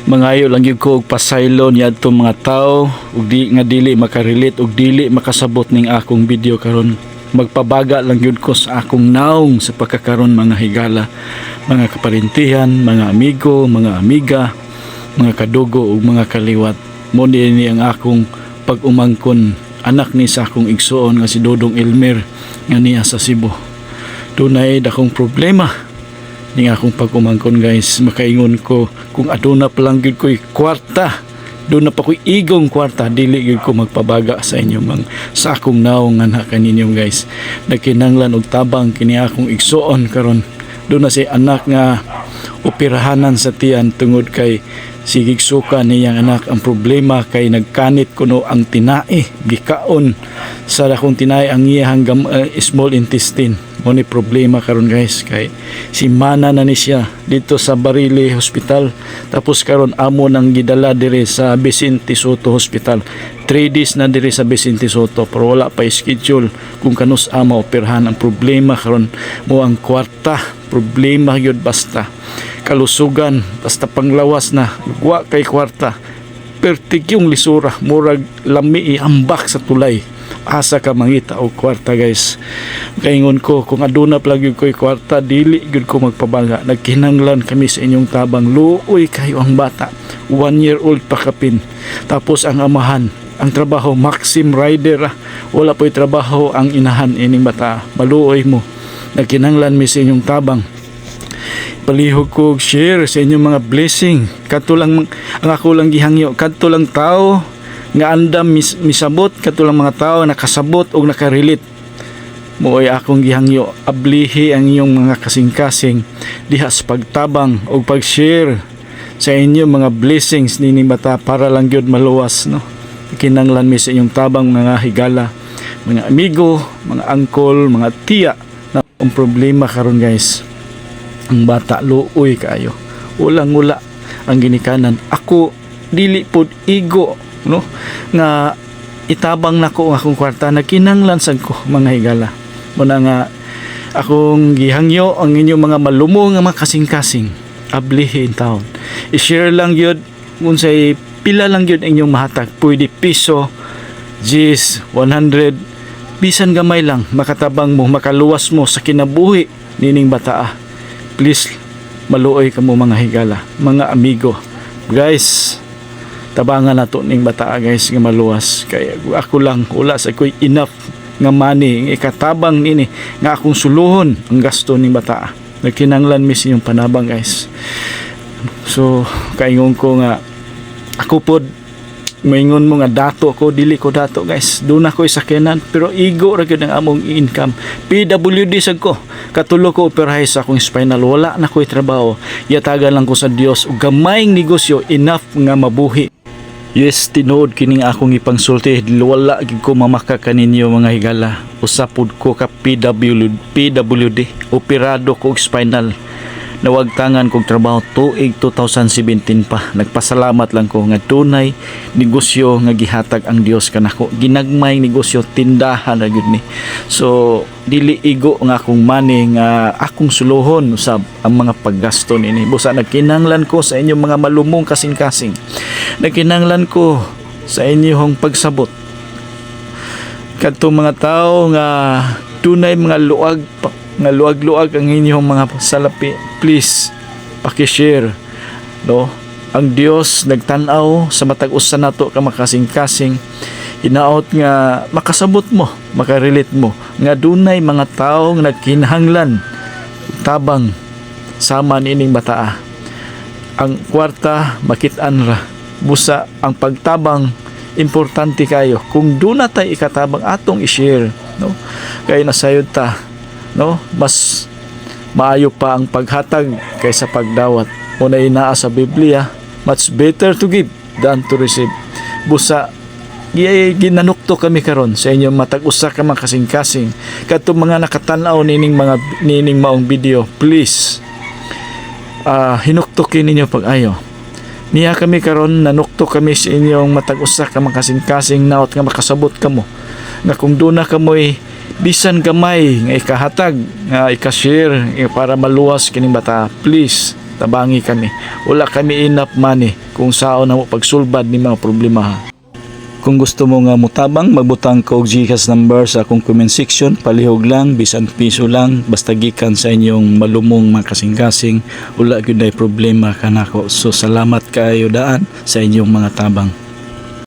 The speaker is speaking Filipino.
Mangayo lang gyud ko og pasaylon yadto mga tao ug di nga dili makarelate ug dili makasabot ning akong video karon. Magpabaga lang gyud ko sa akong naong sa pagkakaron mga higala, mga kaparintihan, mga amigo, mga amiga, mga kadugo ug mga kaliwat. Mo ni ang akong pag-umangkon anak ni sa akong igsuon nga si Dodong Elmer nga niya sa Cebu. Dunay dakong problema ning akong pag-umangkon guys. Makaingon ko kung aduna pa lang gyud ko'y kwarta, doon na pa ko'y igong kwarta, dili gyud ko magpabaga sa inyo sa akong naong anak kaninyo guys. Nagkinanglan og tabang kini akong igsuon karon. Doon na si anak nga operahanan sa tiyan tungod kay sigig suka niyang anak. Ang problema kay nagkanit kuno ang tinai, gikaon sa akong tinai ang iyang small intestine. Mo ni problema karon guys kay si mana na ni siya dito sa Barili Hospital, tapos karon amo nang gidala dire sa Vicente Soto Hospital. 3 days na dire sa Vicente Soto pero wala pa schedule kung kanus ama operahan. Ang problema karon mo ang kwarta, problema gyud basta kalusugan, basta panglawas na wa kay kwarta. Pertig yung lisura, murag lami ambak sa tulay. Asa ka mangita og kwarta guys. Kaingon ko kung aduna pa lang ko'y kwarta, dili gyud ko magpabaga. Nagkinanglan kami sa inyong tabang. Luoy kayo ang bata, 1 year old pa kapin. Tapos ang amahan, ang trabaho Maxim Rider, wala po'y trabaho ang inahan ining bata. Maluoy mo. Nagkinanglan mi sa inyong tabang. Palihog ko share sa inyong mga blessing. Kadto lang ang ako lang gihangyo, kadto lang tao nga andam misabot, kadto lang mga tao nakasabot og nakarelate. Mo'y akong gihangyo, ablihi ang inyong mga kasing-kasing diha sa pagtabang o pag-share sa inyong mga blessings nining bata para lang gyud maluwas, no. Kinanglan mi sa inyong tabang mga higala, mga amigo, mga angkol, mga tiya na ang problema karon guys. Ang bata luoy kayo, ulang-ula ang ginikanan. Ako dili pod igo, no, nga itabang nako ang akong kwarta. Nagkinanglan sad ko mga higala. Muna nga akong gihangyo ang inyong mga malumo nga mga kasing-kasing ablihin taon. I-share lang yun unsay pila lang yun inyong mahatag. Pwede piso, G's, 100, bisan gamay lang makatabang mo, makaluwas mo sa kinabuhi nining bata. Please maluoy kamo mga higala, mga amigo guys. Tabangan nato ning bata guys nga maluwas. Kaya ako lang wala sa ko'y enough nga money ikatabang nini nga akong suluhon ang gasto ning bata. Nagkinanglan mi sa inyong panabang guys. So kaingon ko nga ako pod maingon mo nga dato ko, dili ko dato guys. Doon ako'y sakyanan pero igo ra gyud ang among income. PWD sad ko, katulo ko operahay sa akong spinal, wala na ko'y trabaho. Yatagan lang ko sa Dios og gamayng negosyo enough nga mabuhi. Yes, tinuod kining akong ipangsulti, wala gid ko mamaka kaninyo mga higala. Usapod ko ka PWD, operado ko og spinal. Nawagtangan kong trabaho tuig 2017 pa. Nagpasalamat lang ko nga tunay negosyo nga gihatag ang Dios kanako. Ginagmay negosyo, tindahan ra gyud ni. So dili igo nga akong money nga akong suluhon usab ang mga paggasto nini. Busa nagkinanglan ko sa inyong mga malumong kasing-kasing. Nagkinanglan ko sa inyong pagsabot. Kadtong mga tao nga tunay mga luag nga luag-luag ang inyong mga salapi, please paki-share, no. Ang Dios nagtan-aw sa matag usa nato ka makasing-kasing. Hinaot nga makasabot mo, makarelate mo nga dunay mga tawo nga nagkinahanglan tabang sama nining bata. Ang kwarta makit-an ra, busa ang pagtabang importante kayo. Kung duna tay ikatabang atong i-share, no, kay nasayod ta, no, mas maayo pa ang paghatag kaysa pagdawat. Una inaa sa Biblia, much better to give than to receive. Busa ginanukto kami karon sa inyo matag usa ka mga kasing-kasing. Kadto mga nakatan-aw nining maong video, please hinuktokin ninyo pag-ayo. Niya kami karon nanukto kami sa inyong matag usa ka mga kasing-kasing naot nga makasabot kamo nga kung duna kamoy bisan gamay nga ikahatag nga ika-share para maluwas kining bata, please tabangi kami. Wala kami enough money kung saan na mo pagsulbad ni mga problema ha. Kung gusto mo nga mutabang, magbutang ko og GCash number sa akong comment section. Palihog lang, bisan piso lang, basta gikan sa inyong malumong mga kasing-kasing. Wala gyud ay problema kanako. So salamat kayo daan sa inyong mga tabang.